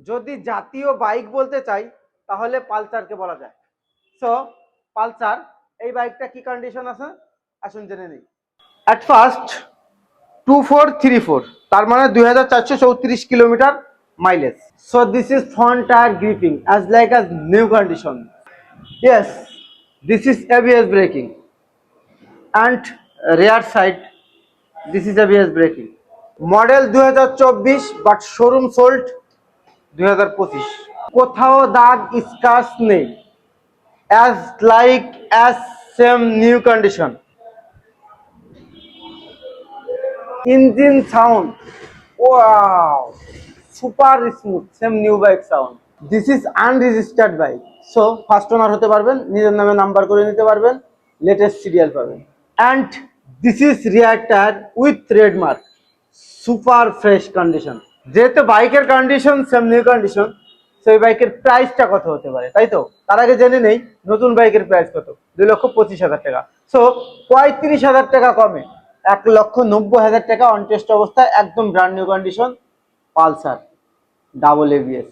যদি জাতীয় বাইক বলতে চাই তাহলে পালসারকে বলা যায়। সো পালসার এই বাইকটা কি কন্ডিশন আছে আসুন জেনে নিই। অ্যাট ফার্স্ট 2434, তার মানে 2434 kilometre mileage. So this is front tyre gripping as like as new condition. Yes, this is ABS breaking and rare side this is ABS breaking. Model 2024 but showroom sold 2025। কোথাও দাগ scratch নেই, as like as same new condition. Engine sound wow super smooth, same new bike sound. This is unregistered bike, so first owner হতে পারবেন, নিজের নামে number করে নিতে পারবেন, লেটেস্ট সিরিয়াল পাবেন। And this is rear tyre with red mark, super fresh condition. যেহেতু বাইকের কন্ডিশন সেম নিউ কন্ডিশন, সেই বাইকের প্রাইসটা কত হতে পারে তাই তো? তার আগে জেনে নেই নতুন বাইকের প্রাইস কত। 2,25,000 টাকা। সো 35,000 টাকা কমে 1,90,000 টাকা অন টেস্ট অবস্থায় একদম brand new condition Pulsar double ABS।